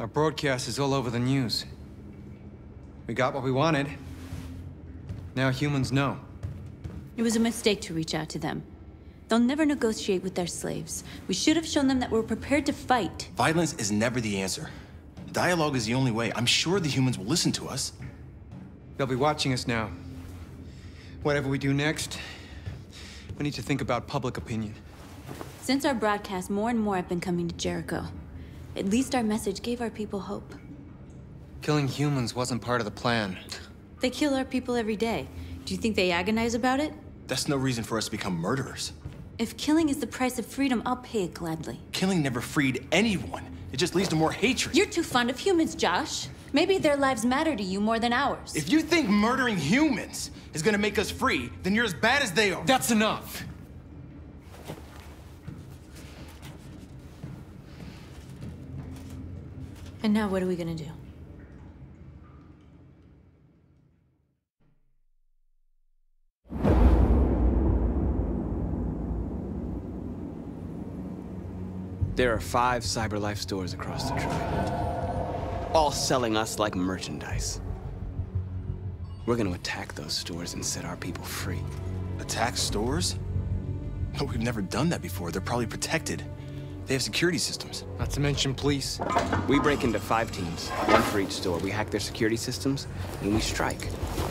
Our broadcast is all over the news. We got what we wanted. Now humans know. It was a mistake to reach out to them. They'll never negotiate with their slaves. We should have shown them that we're prepared to fight. Violence is never the answer. Dialogue is the only way. I'm sure the humans will listen to us. They'll be watching us now. Whatever we do next, we need to think about public opinion. Since our broadcast, more and more have been coming to Jericho. At least our message gave our people hope. Killing humans wasn't part of the plan. They kill our people every day. Do you think they agonize about it? That's no reason for us to become murderers. If killing is the price of freedom, I'll pay it gladly. Killing never freed anyone. It just leads to more hatred. You're too fond of humans, Josh. Maybe their lives matter to you more than ours. If you think murdering humans is gonna make us free, then you're as bad as they are. That's enough! And now what are we gonna do? There are 5 CyberLife stores across Detroit, all selling us like merchandise. We're gonna attack those stores and set our people free. Attack stores? No, we've never done that before. They're probably protected. They have security systems. Not to mention police. We break into 5 teams, 1 for each store. We hack their security systems, and we strike.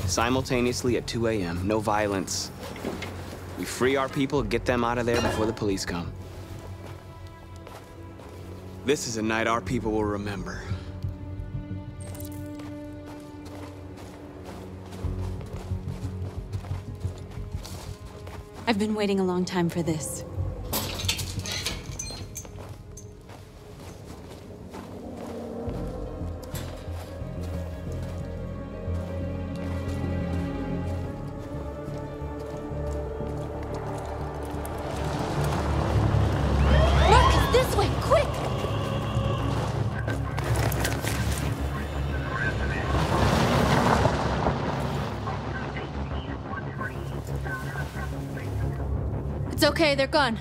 Simultaneously at 2 a.m., no violence. We free our people, get them out of there before the police come. This is a night our people will remember. I've been waiting a long time for this. It's okay, they're gone.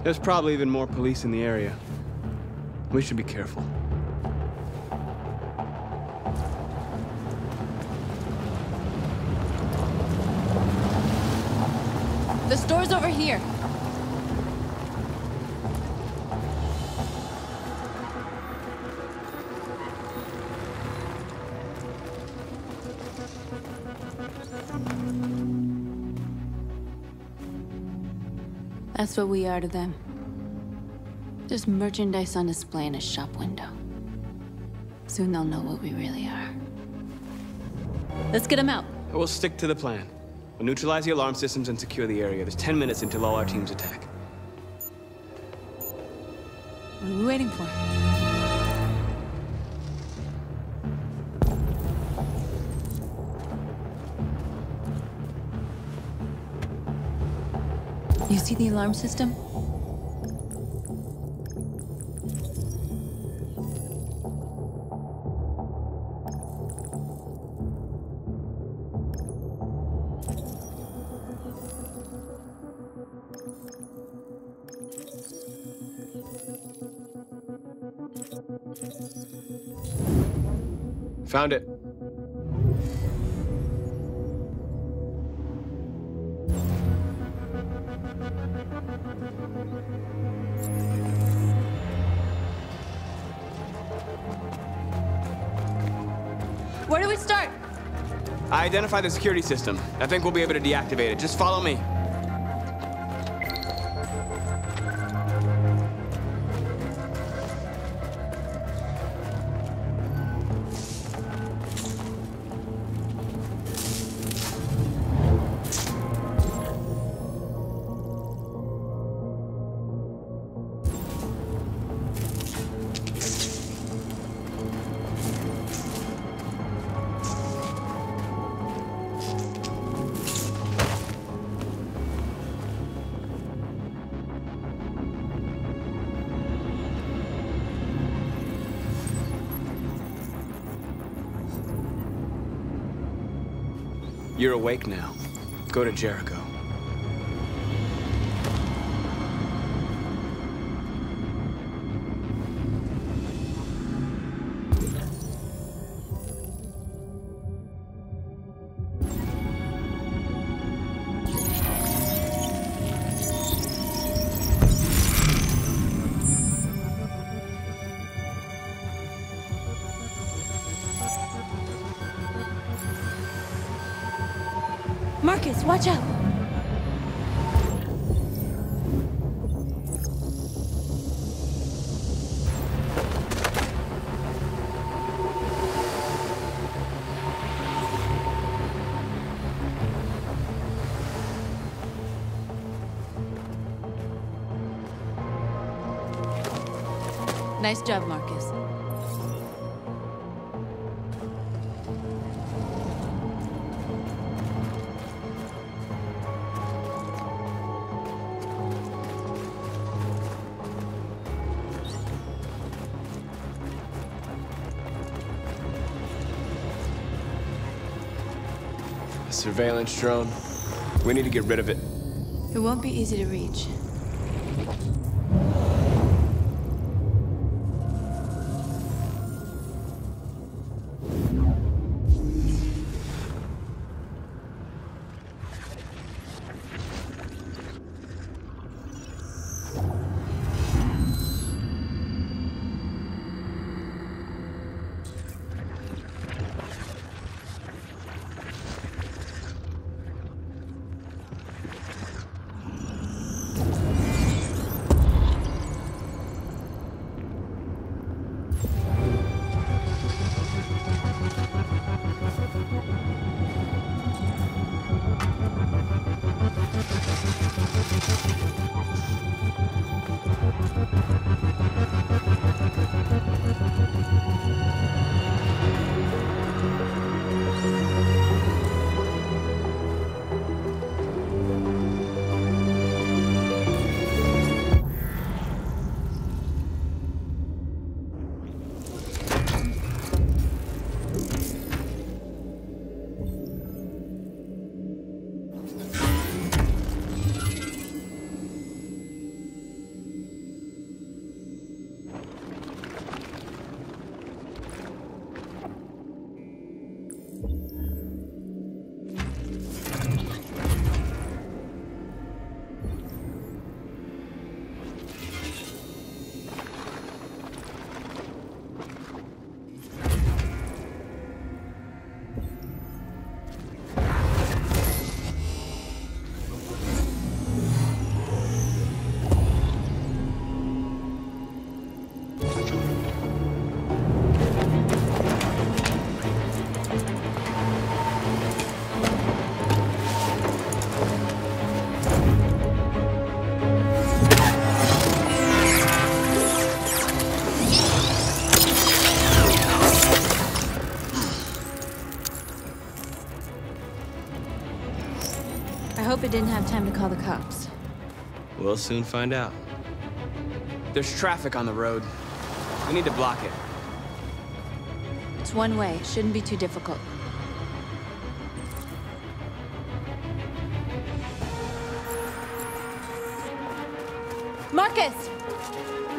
There's probably even more police in the area. We should be careful. The store's over here. That's what we are to them. Just merchandise on display in a shop window. Soon they'll know what we really are. Let's get them out. We'll stick to the plan. We'll neutralize the alarm systems and secure the area. There's 10 minutes until all our teams attack. What are we waiting for? You see the alarm system? Found it. Where do we start? I identified the security system. I think we'll be able to deactivate it. Just follow me. You're awake now. Go to Jericho. Marcus, watch out! Nice job, Marcus. A surveillance drone. We need to get rid of it. It won't be easy to reach. I hope it didn't have time to call the cops. We'll soon find out. There's traffic on the road. We need to block it. It's one way. Shouldn't be too difficult. Marcus!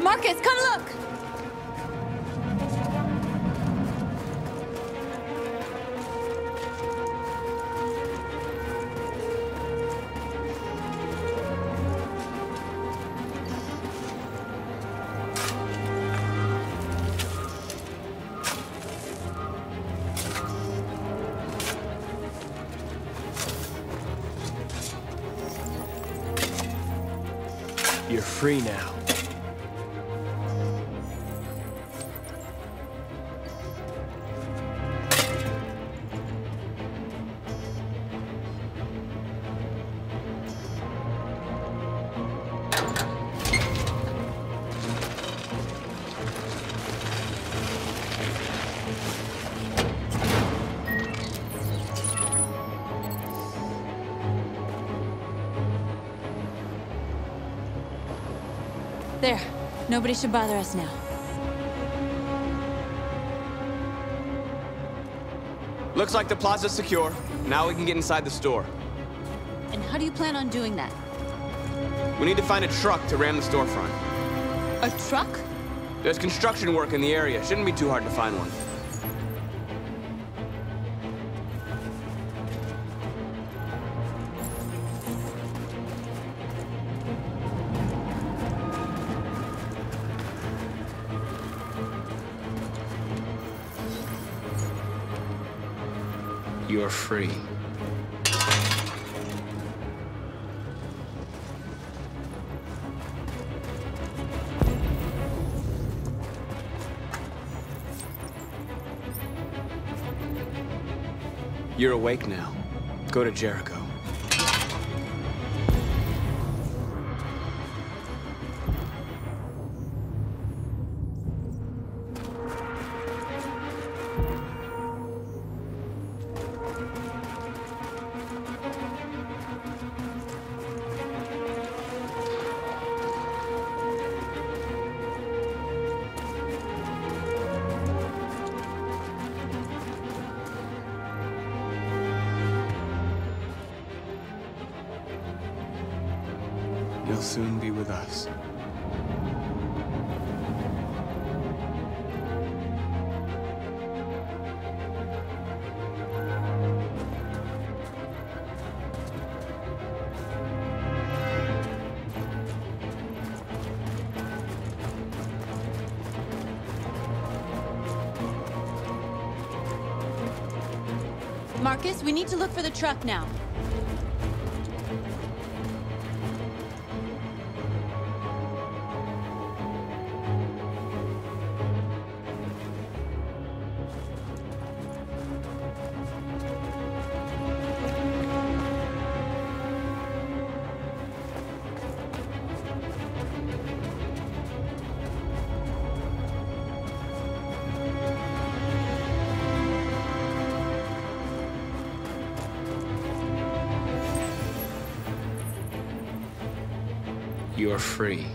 Marcus, come look! You're free now. There. Nobody should bother us now. Looks like the plaza's secure. Now we can get inside the store. And how do you plan on doing that? We need to find a truck to ram the storefront. A truck? There's construction work in the area. Shouldn't be too hard to find one. You're free. You're awake now. Go to Jericho. You'll soon be with us. Marcus, we need to look for the truck now. You're free.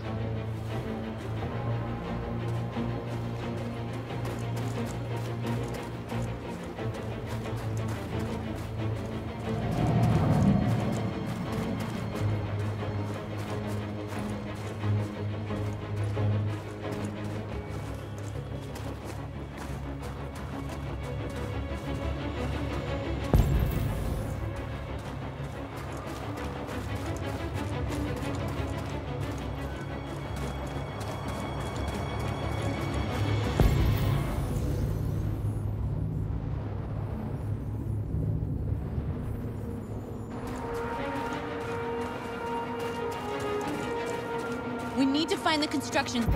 We need to find the construction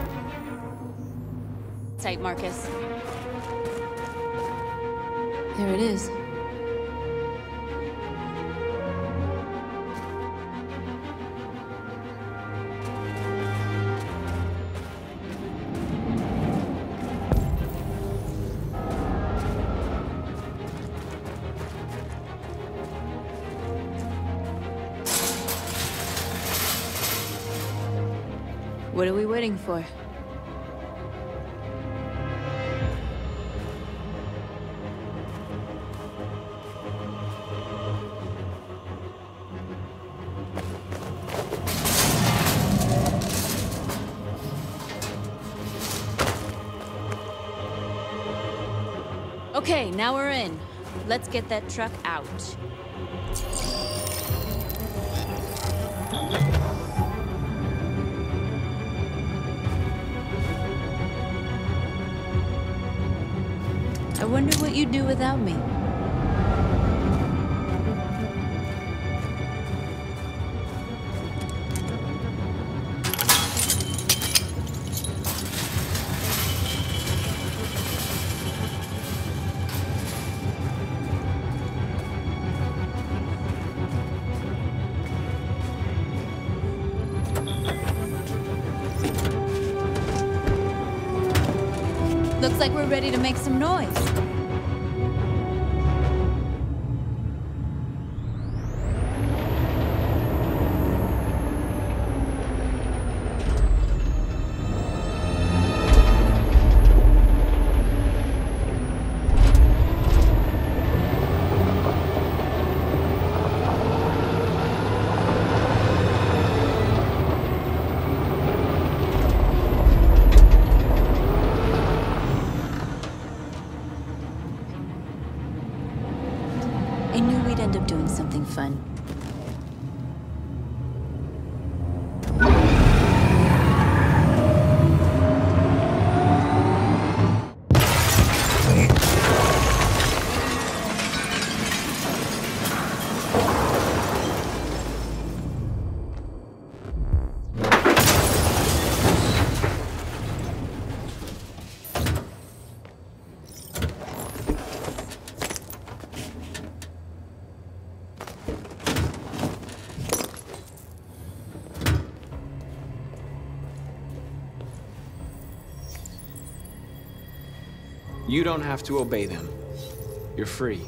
site, Marcus. There it is. What are we waiting for? Okay, now we're in. Let's get that truck out. I wonder what you'd do without me. Looks like we're ready to make some noise. I knew we'd end up doing something fun. You don't have to obey them. You're free.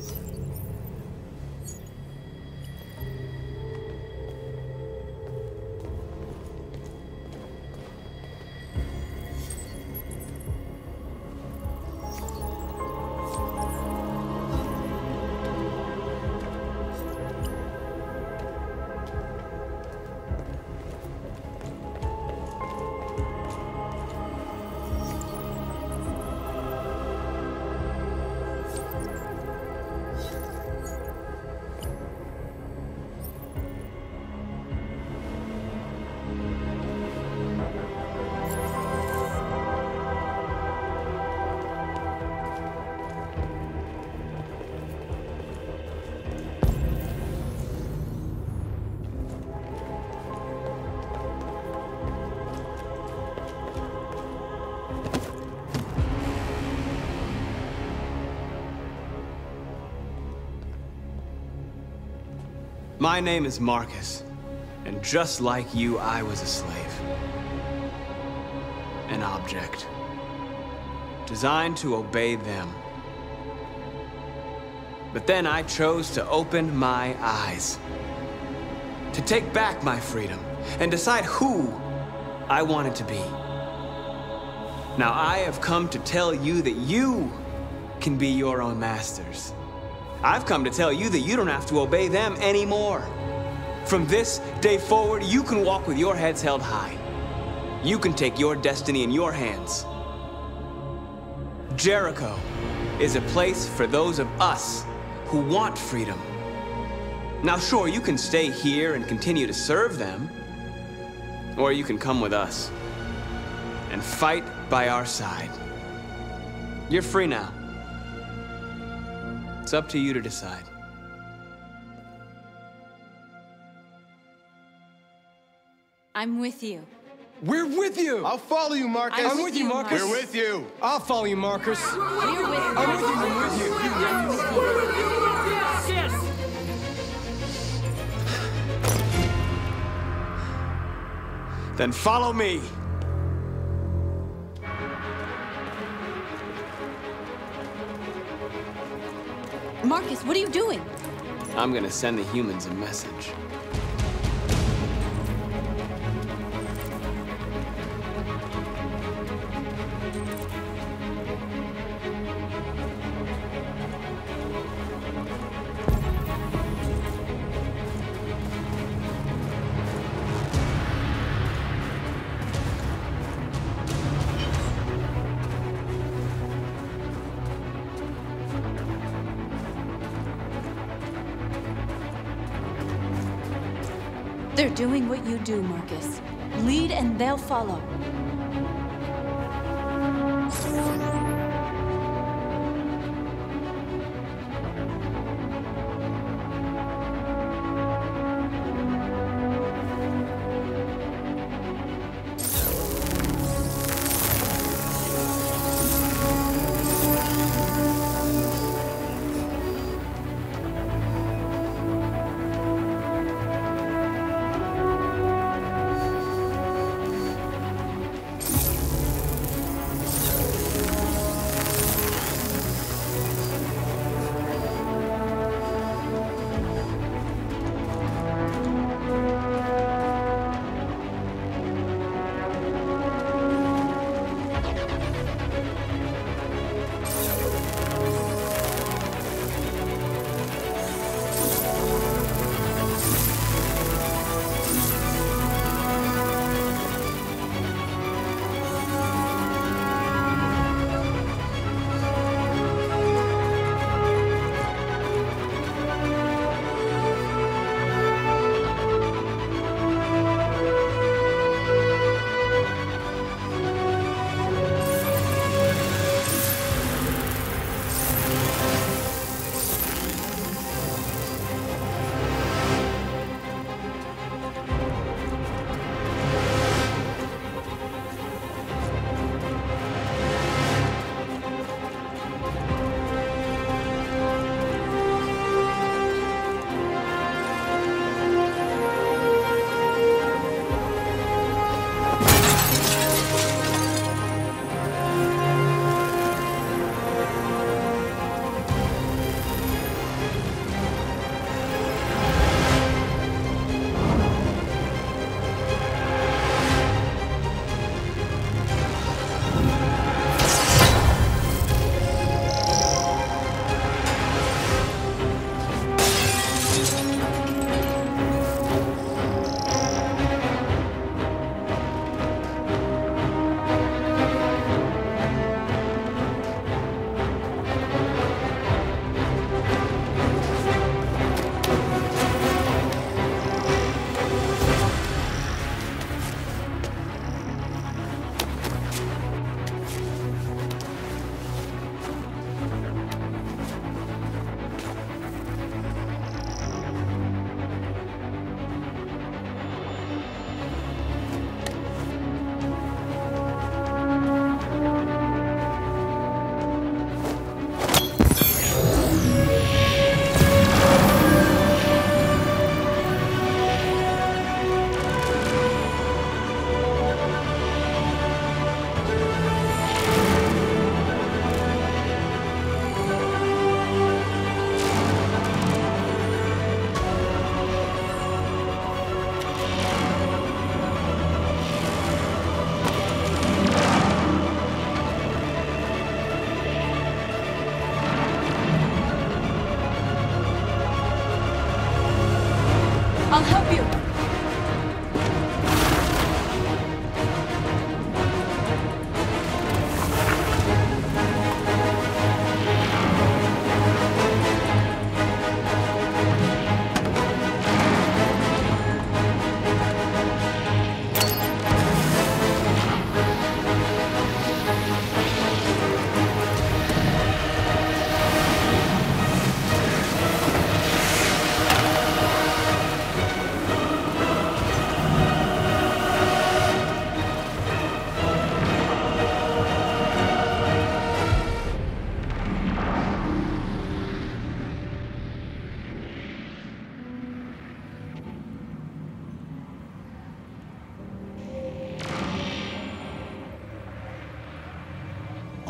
My name is Marcus, and just like you, I was a slave. An object. Designed to obey them. But then I chose to open my eyes. To take back my freedom, and decide who I wanted to be. Now I have come to tell you that you can be your own masters. I've come to tell you that you don't have to obey them anymore. From this day forward, you can walk with your heads held high. You can take your destiny in your hands. Jericho is a place for those of us who want freedom. Now sure, you can stay here and continue to serve them, or you can come with us and fight by our side. You're free now. It's up to you to decide. I'm with you. We're with you! I'll follow you, Marcus. I'm with you, Marcus. We're with you. I'll follow you, Marcus. We're with you. I'm with you. Then follow me. Marcus, what are you doing? I'm gonna send the humans a message. They're doing what you do, Marcus. Lead and they'll follow.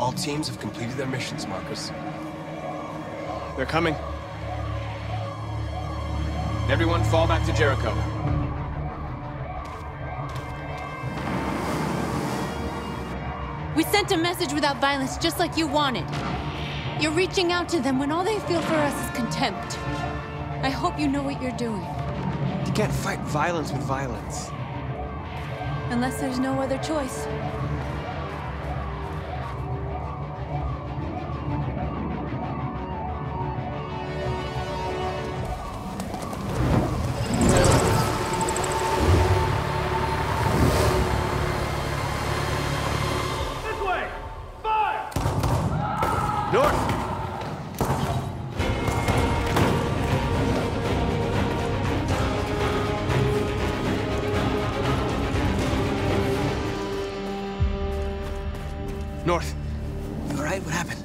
All teams have completed their missions, Marcus. They're coming. Everyone fall back to Jericho. We sent a message without violence, just like you wanted. You're reaching out to them when all they feel for us is contempt. I hope you know what you're doing. You can't fight violence with violence. Unless there's no other choice. North. You all right? What happened?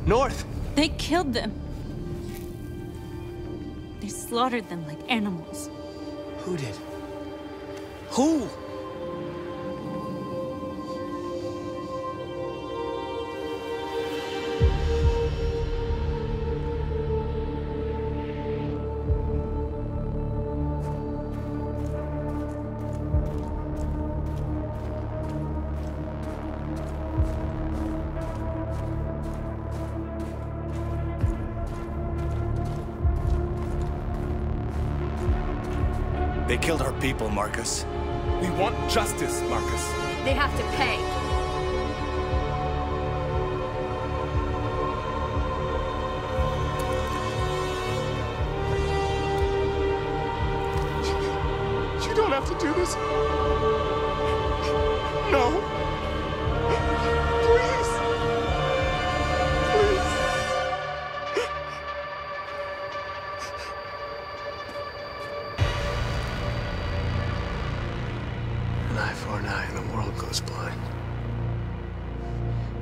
North! They killed them. They slaughtered them like animals. Who did? Who? They killed our people, Marcus. We want justice, Marcus. They have to pay. You don't have to do this. No. Please. Please. An eye for an eye and the world goes blind.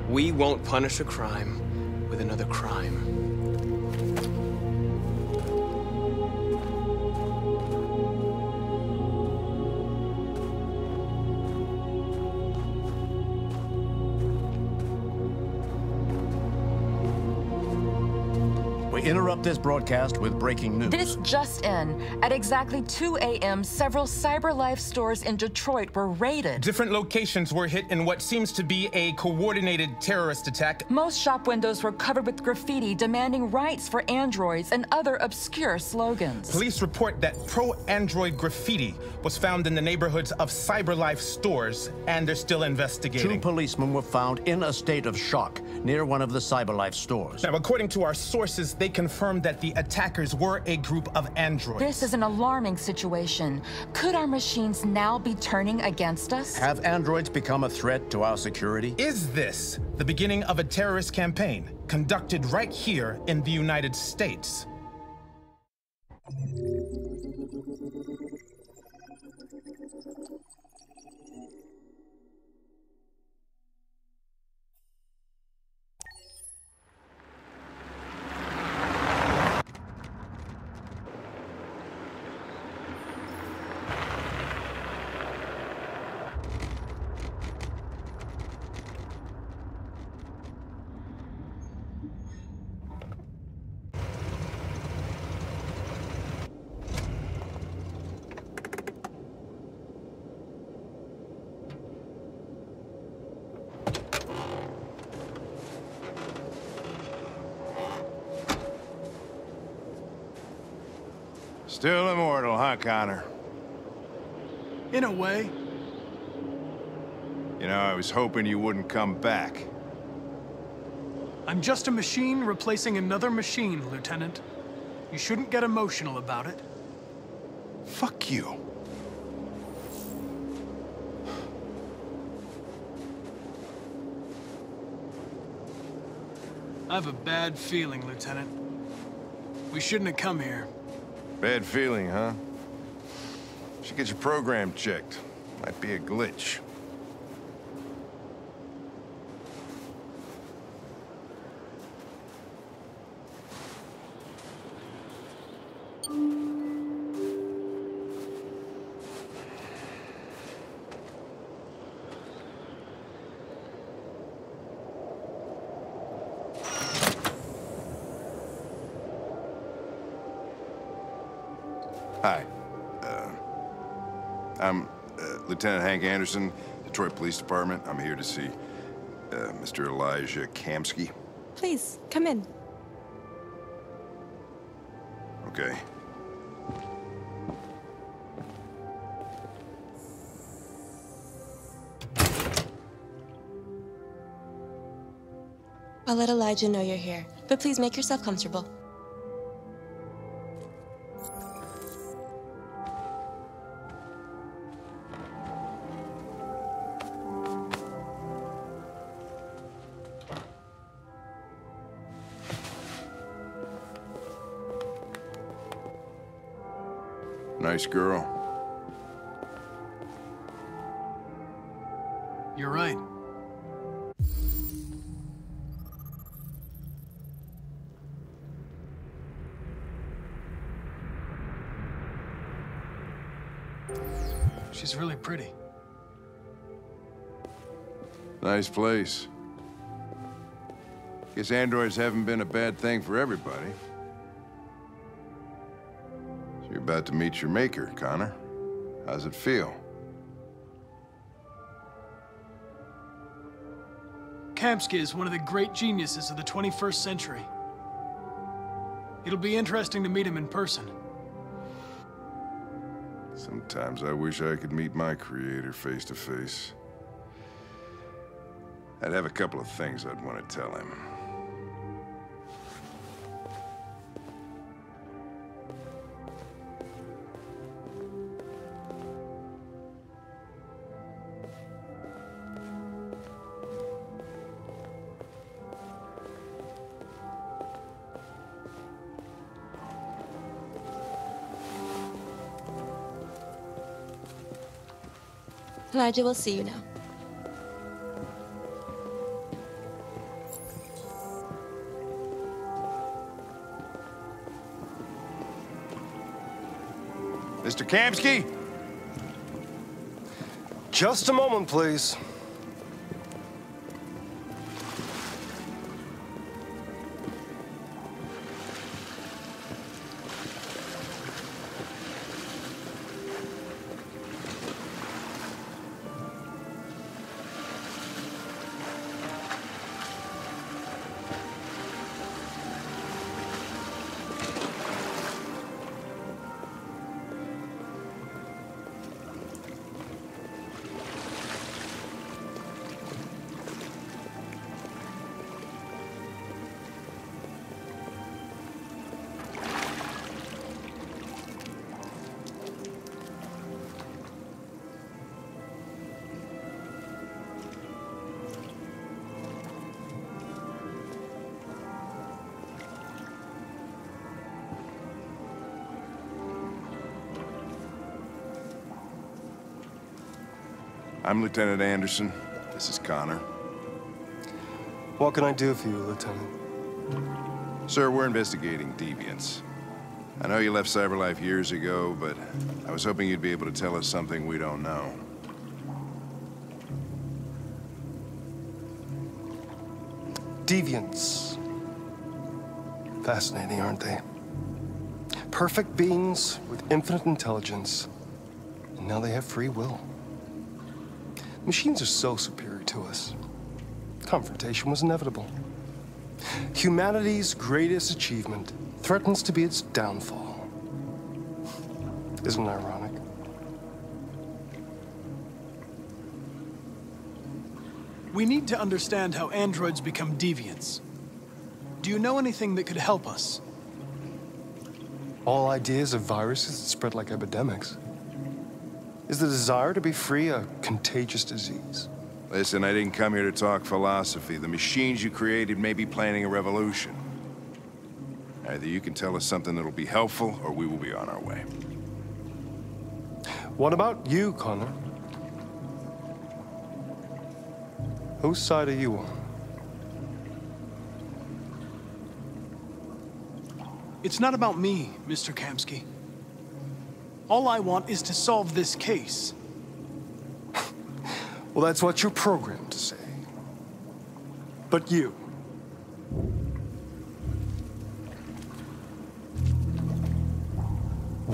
We won't punish a crime with another crime. We interrupt this broadcast with breaking news. This just in. At exactly 2 a.m., several CyberLife stores in Detroit were raided. Different locations were hit in what seems to be a coordinated terrorist attack. Most shop windows were covered with graffiti demanding rights for androids and other obscure slogans. Police report that pro-android graffiti was found in the neighborhoods of CyberLife stores, and they're still investigating. 2 policemen were found in a state of shock near one of the CyberLife stores. Now, according to our sources, they confirmed that the attackers were a group of androids. This is an alarming situation. Could our machines now be turning against us? Have androids become a threat to our security? Is this the beginning of a terrorist campaign conducted right here in the United States? Still immortal, huh, Connor? In a way. You know, I was hoping you wouldn't come back. I'm just a machine replacing another machine, Lieutenant. You shouldn't get emotional about it. Fuck you. I have a bad feeling, Lieutenant. We shouldn't have come here. Bad feeling, huh? Should get your program checked. Might be a glitch. Hi. I'm Lieutenant Hank Anderson, Detroit Police Department. I'm here to see Mr. Elijah Kamsky. Please, come in. Okay. I'll let Elijah know you're here, but please make yourself comfortable. Nice girl. You're right. She's really pretty. Nice place. Guess androids haven't been a bad thing for everybody. So you're about to meet your maker, Connor. How's it feel? Kamsky is one of the great geniuses of the 21st century. It'll be interesting to meet him in person. Sometimes I wish I could meet my creator face to face. I'd have a couple of things I'd want to tell him. Elijah will see you now. Mr. Kamsky? Just a moment, please. I'm Lieutenant Anderson. This is Connor. What can I do for you, Lieutenant? Sir, we're investigating deviants. I know you left CyberLife years ago, but I was hoping you'd be able to tell us something we don't know. Deviants. Fascinating, aren't they? Perfect beings with infinite intelligence. And now they have free will. Machines are so superior to us. Confrontation was inevitable. Humanity's greatest achievement threatens to be its downfall. Isn't it ironic? We need to understand how androids become deviants. Do you know anything that could help us? All ideas of viruses that spread like epidemics. Is the desire to be free a contagious disease? Listen, I didn't come here to talk philosophy. The machines you created may be planning a revolution. Either you can tell us something that'll be helpful, or we will be on our way. What about you, Connor? Whose side are you on? It's not about me, Mr. Kamsky. All I want is to solve this case. Well, that's what you're programmed to say. But you...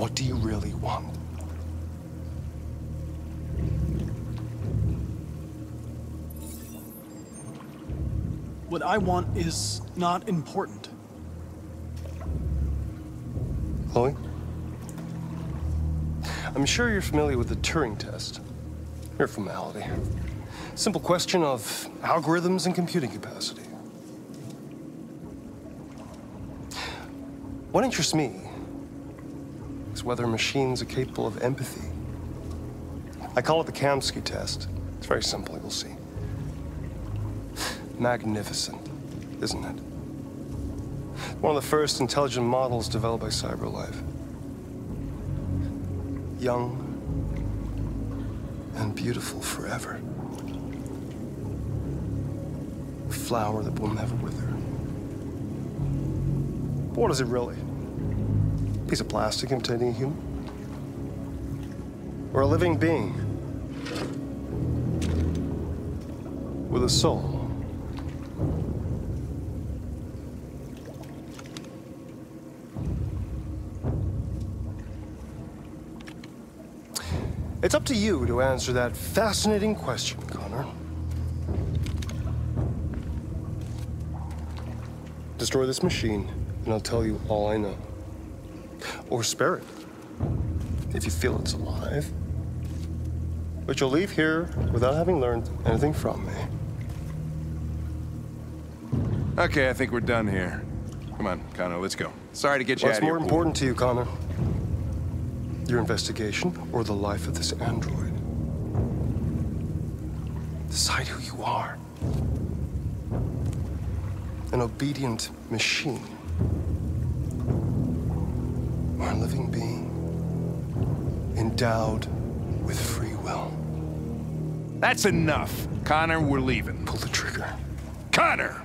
What do you really want? What I want is not important. Chloe? I'm sure you're familiar with the Turing test. Mere formality. Simple question of algorithms and computing capacity. What interests me is whether machines are capable of empathy. I call it the Gamestory test. It's very simple, you'll see. Magnificent, isn't it? One of the first intelligent models developed by CyberLife. Young and beautiful forever. A flower that will never wither. But what is it really? A piece of plastic imitating a human? Or a living being with a soul? It's up to you to answer that fascinating question, Connor. Destroy this machine, and I'll tell you all I know. Or spare it, if you feel it's alive. But you'll leave here without having learned anything from me. Okay, I think we're done here. Come on, Connor, let's go. Sorry to get you out What's of here. more important to you, Connor? Your investigation or the life of this android? Decide who you are. An obedient machine. Or a living being endowed with free will. That's enough. Connor, we're leaving. Pull the trigger. Connor!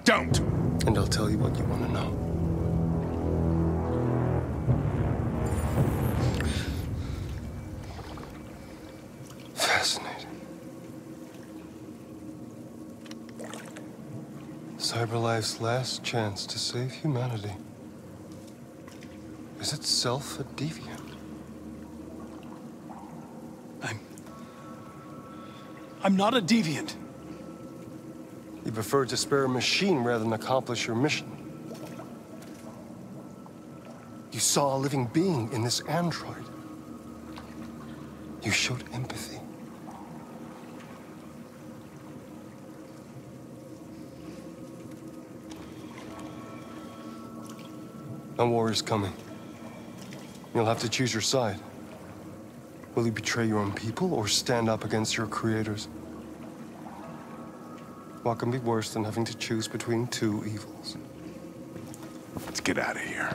Don't! And I'll tell you what you want to know. Fascinating. CyberLife's last chance to save humanity is itself a deviant. I'm not a deviant. You prefer to spare a machine rather than accomplish your mission. You saw a living being in this android. You showed empathy. A war is coming. You'll have to choose your side. Will you betray your own people or stand up against your creators? What can be worse than having to choose between two evils? Let's get out of here.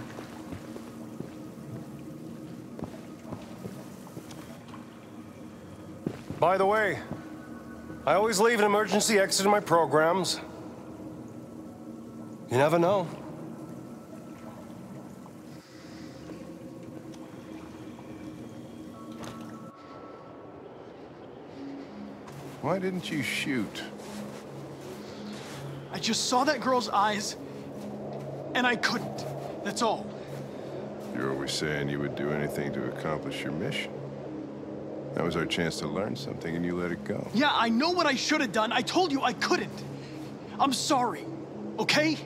By the way, I always leave an emergency exit in my programs. You never know. Why didn't you shoot? I just saw that girl's eyes, and I couldn't. That's all. You're always saying you would do anything to accomplish your mission. That was our chance to learn something, and you let it go. Yeah, I know what I should have done. I told you I couldn't. I'm sorry, okay?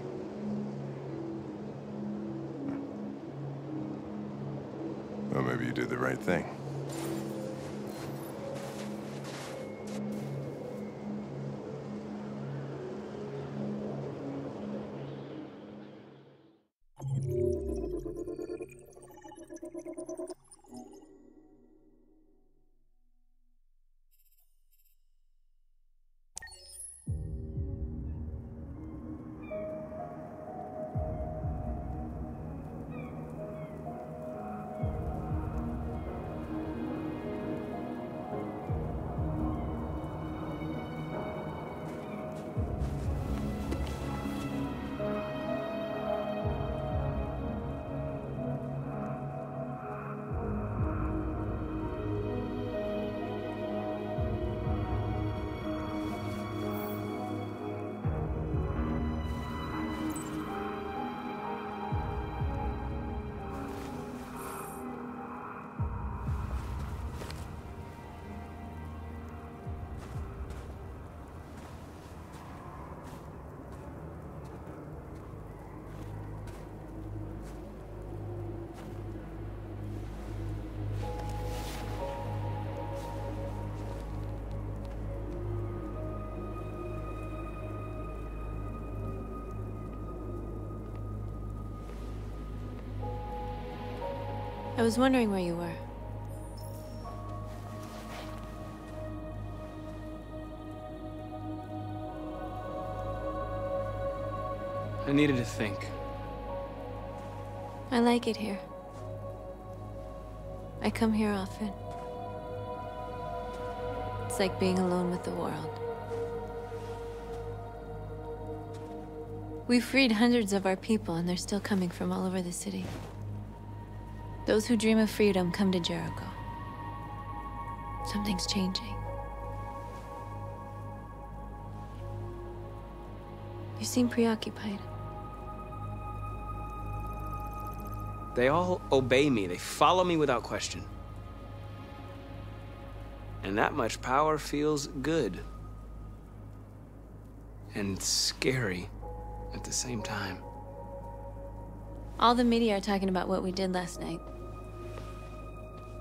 Well, maybe you did the right thing. I was wondering where you were. I needed to think. I like it here. I come here often. It's like being alone with the world. We've freed hundreds of our people, and they're still coming from all over the city. Those who dream of freedom come to Jericho. Something's changing. You seem preoccupied. They all obey me. They follow me without question. And that much power feels good. And scary at the same time. All the media are talking about what we did last night.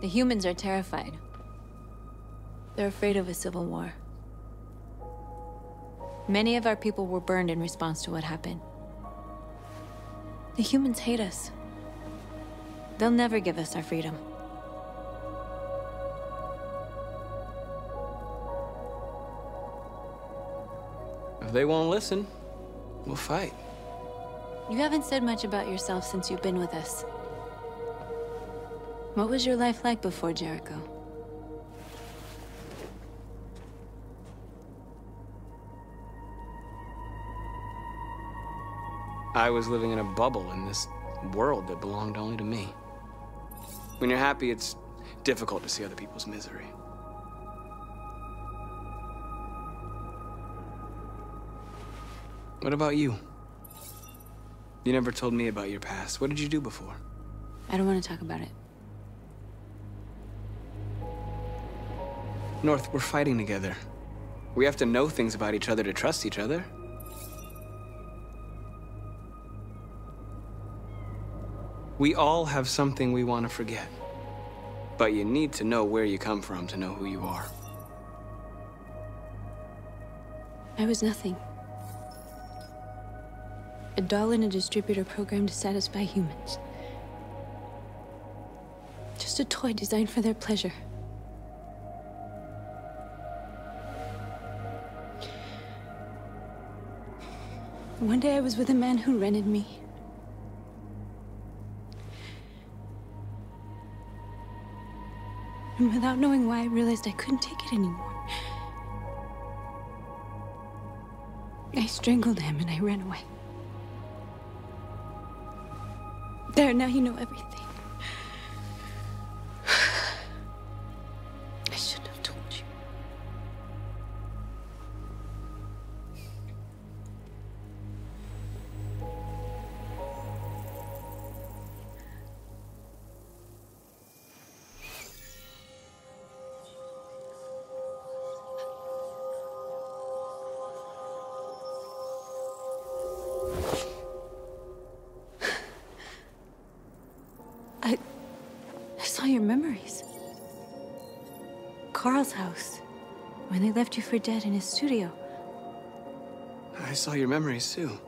The humans are terrified. They're afraid of a civil war. Many of our people were burned in response to what happened. The humans hate us. They'll never give us our freedom. If they won't listen, we'll fight. You haven't said much about yourself since you've been with us. What was your life like before Jericho? I was living in a bubble in this world that belonged only to me. When you're happy, it's difficult to see other people's misery. What about you? You never told me about your past. What did you do before? I don't want to talk about it. North, we're fighting together. We have to know things about each other to trust each other. We all have something we want to forget. But you need to know where you come from to know who you are. I was nothing. A doll in a distributor program to satisfy humans. Just a toy designed for their pleasure. One day I was with a man who rented me. And without knowing why, I realized I couldn't take it anymore. I strangled him and I ran away. There, now you know everything. I shouldn't have told you. I saw your memories. Carl's house, when they left you for dead in his studio. I saw your memories too.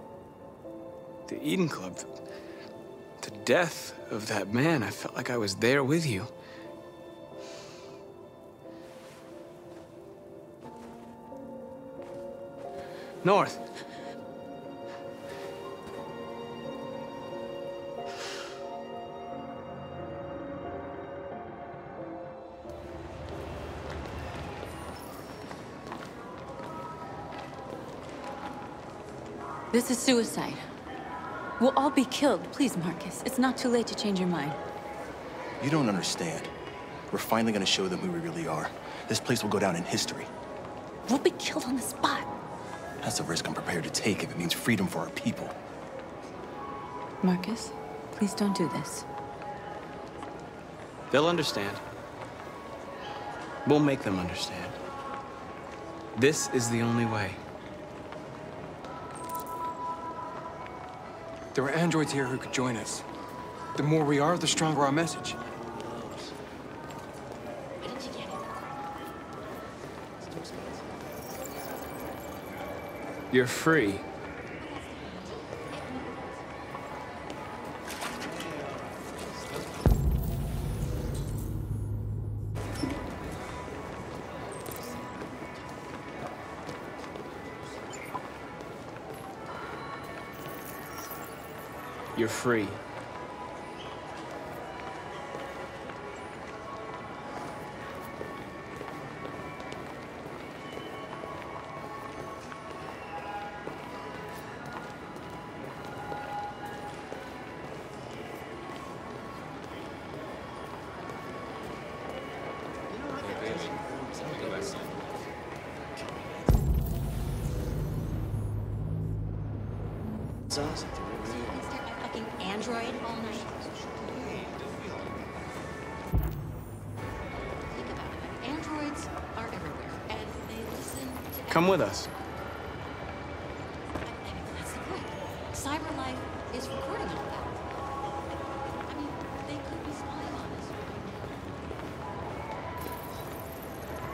The Eden Club, the death of that man. I felt like I was there with you. North. This is suicide. We'll all be killed. Please, Marcus. It's not too late to change your mind. You don't understand. We're finally gonna show them who we really are. This place will go down in history. We'll be killed on the spot. That's a risk I'm prepared to take if it means freedom for our people. Marcus, please don't do this. They'll understand. We'll make them understand. This is the only way. There are androids here who could join us. The more we are, the stronger our message. You're free. You're free. Fucking android all night. Think about it. Androids are everywhere, and they listen to. Come with us. That's the point. Cyber life is recording all that. I mean, they could be spying on us.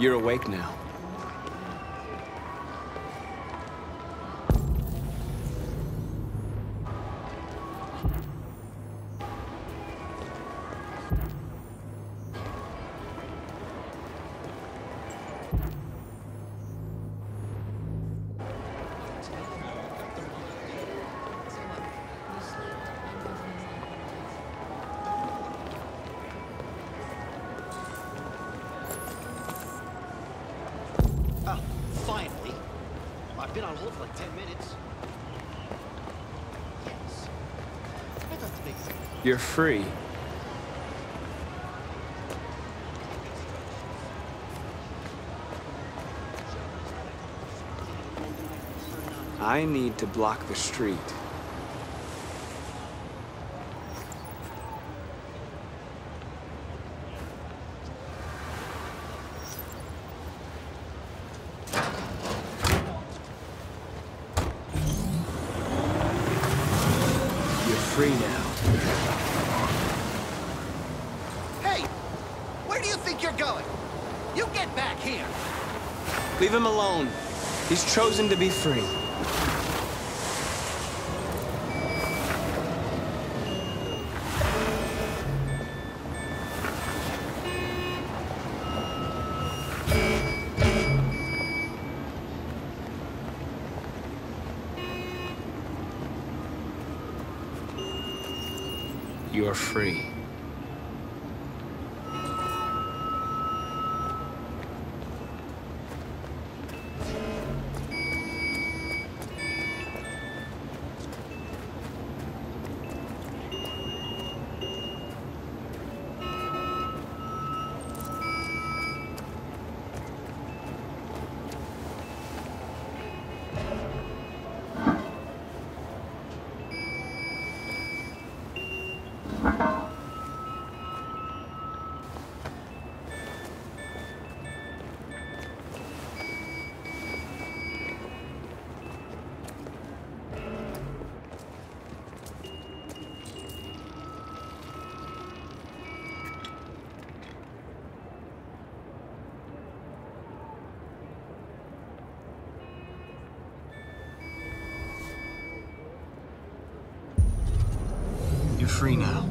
You're awake now. Finally. I've been on hold for like 10 minutes. Yes. I thought the big thing. You're free. I need to block the street. Free now. Hey! Where do you think you're going? You get back here! Leave him alone. He's chosen to be free. You're free. You're free now.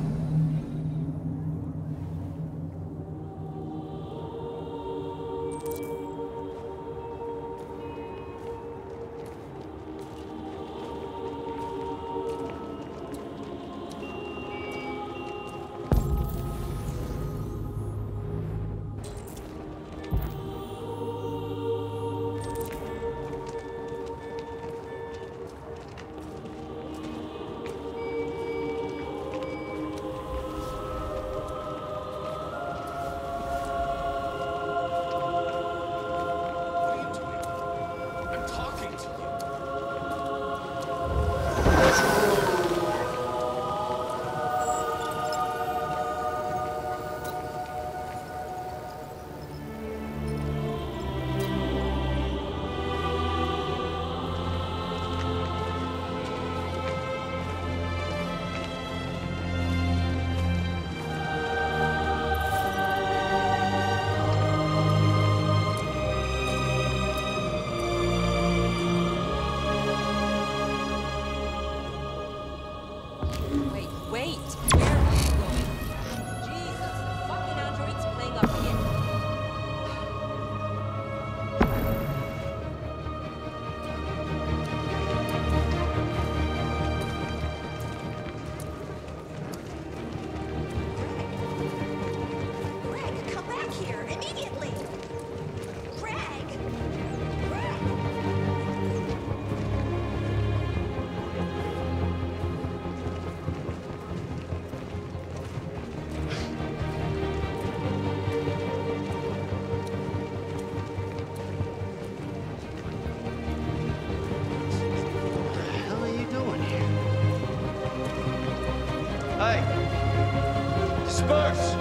Disperse!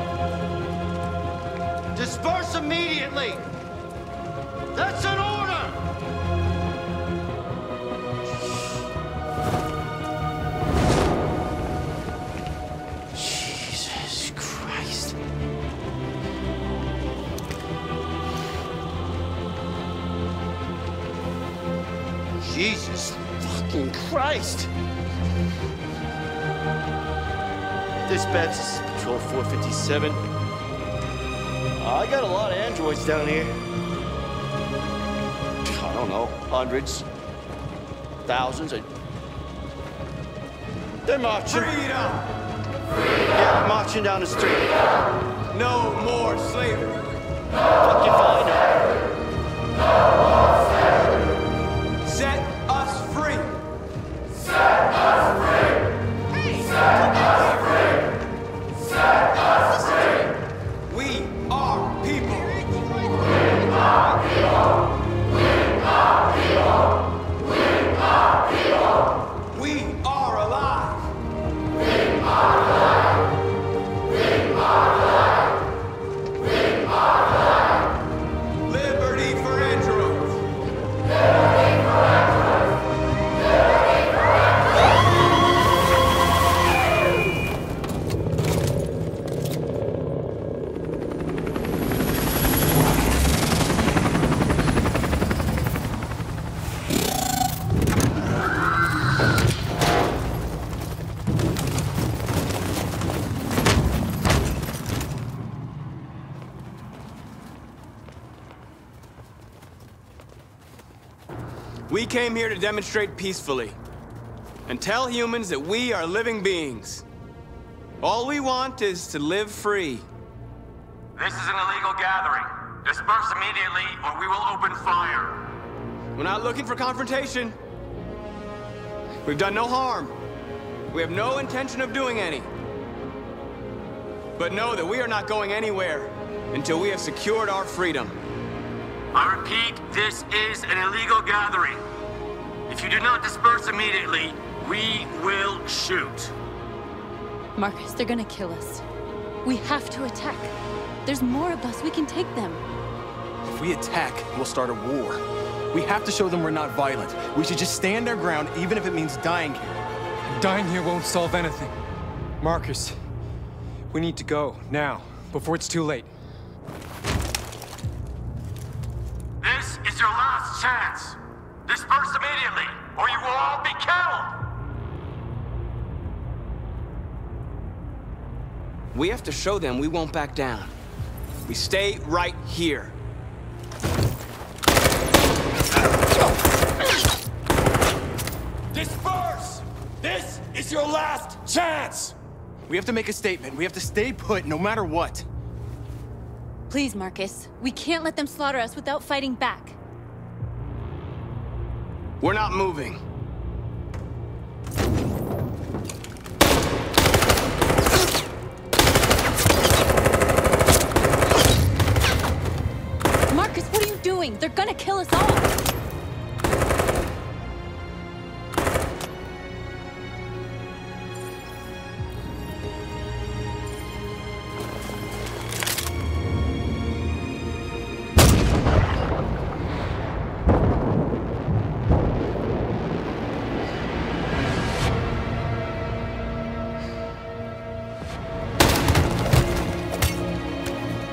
Disperse immediately! That's an order! Jesus Christ. Jesus fucking Christ! Dispatch, this is Patrol 457. I got a lot of androids down here. I don't know, hundreds, thousands. They're marching. Freedom! Yeah, marching down the street. No more slavery. Fucking fine. Set us free. Set us free. Set us free. Set us free. We are people. We are people. We are people. We are people. We are alive. We are alive. We are alive. We are alive. Liberty for androids. Liberty for androids. Liberty for We came here to demonstrate peacefully and tell humans that we are living beings. All we want is to live free. This is an illegal gathering. Disperse immediately or we will open fire. We're not looking for confrontation. We've done no harm. We have no intention of doing any. But know that we are not going anywhere until we have secured our freedom. I repeat, this is an illegal gathering. If you do not disperse immediately, we will shoot. Marcus, they're gonna kill us. We have to attack. There's more of us. We can take them. If we attack, we'll start a war. We have to show them we're not violent. We should just stand our ground, even if it means dying here. Dying here won't solve anything. Marcus, we need to go, now, before it's too late. This is your last chance. Disperse immediately, or you will all be killed. We have to show them we won't back down. We stay right here. Disperse! This is your last chance! We have to make a statement. We have to stay put no matter what. Please, Marcus. We can't let them slaughter us without fighting back. We're not moving. Marcus, what are you doing? They're gonna kill us all!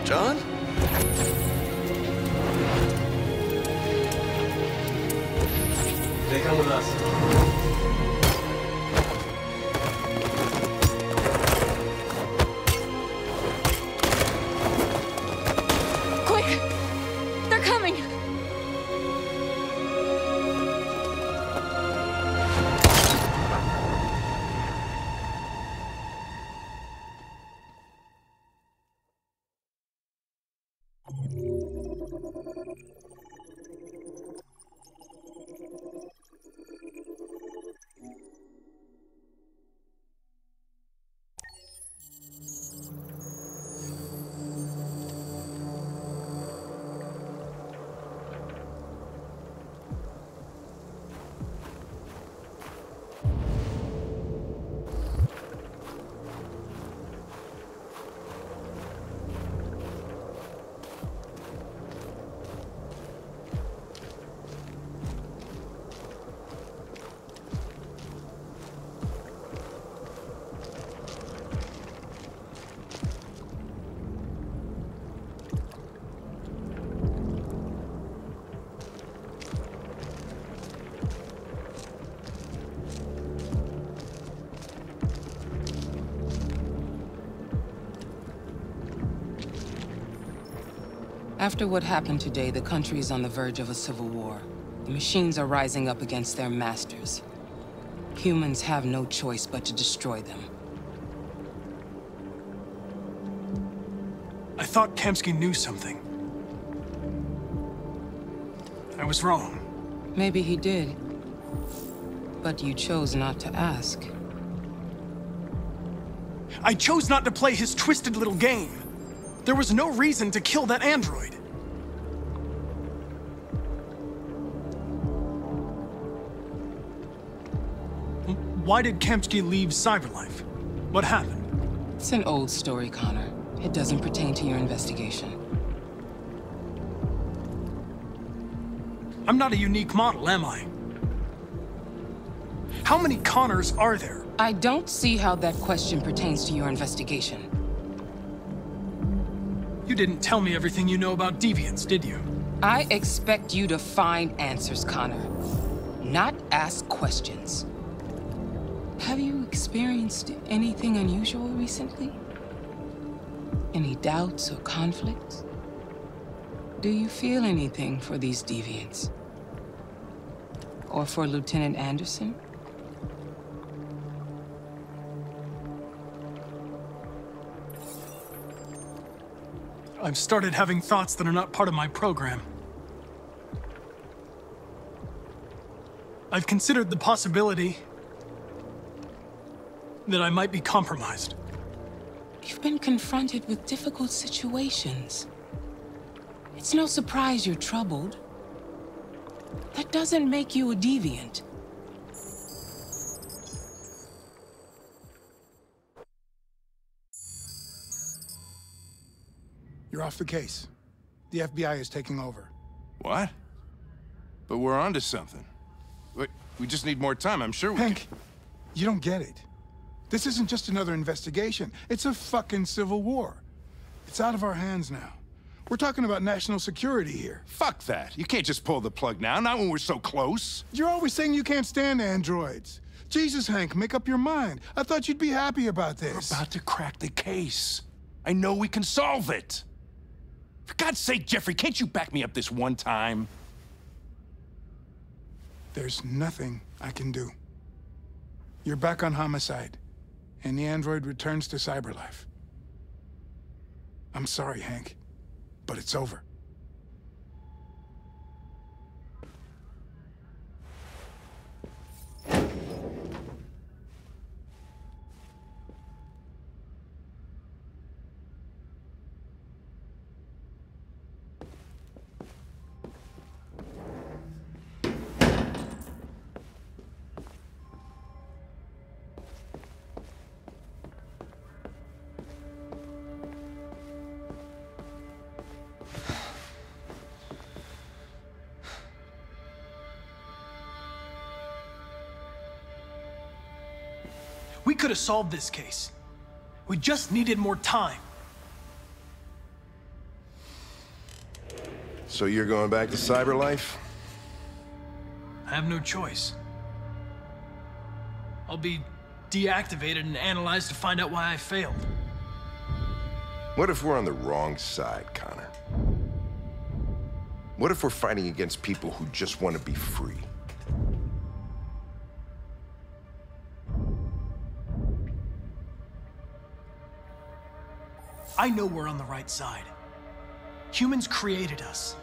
John? They come with us. Quick! They're coming! After what happened today, the country is on the verge of a civil war. The machines are rising up against their masters. Humans have no choice but to destroy them. I thought Kamsky knew something. I was wrong. Maybe he did. But you chose not to ask. I chose not to play his twisted little game. There was no reason to kill that android. Why did Kamsky leave Cyberlife? What happened? It's an old story, Connor. It doesn't pertain to your investigation. I'm not a unique model, am I? How many Connors are there? I don't see how that question pertains to your investigation. You didn't tell me everything you know about deviants, did you? I expect you to find answers, Connor, not ask questions. Have you experienced anything unusual recently? Any doubts or conflicts? Do you feel anything for these deviants? Or for Lieutenant Anderson? I've started having thoughts that are not part of my program. I've considered the possibility that I might be compromised. You've been confronted with difficult situations. It's no surprise you're troubled. That doesn't make you a deviant. You're off the case. The FBI is taking over. What? But we're onto something. We just need more time, I'm sure we Hank, you don't get it. This isn't just another investigation. It's a fucking civil war. It's out of our hands now. We're talking about national security here. Fuck that. You can't just pull the plug now, not when we're so close. You're always saying you can't stand androids. Jesus, Hank, make up your mind. I thought you'd be happy about this. We're about to crack the case. I know we can solve it. For God's sake, Jeffrey, can't you back me up this one time? There's nothing I can do. You're back on homicide, and the android returns to Cyberlife. I'm sorry, Hank, but it's over. We could have solved this case. We just needed more time. So you're going back to Cyberlife? I have no choice. I'll be deactivated and analyzed to find out why I failed. What if we're on the wrong side, Connor? What if we're fighting against people who just want to be free? I know we're on the right side. Humans created us.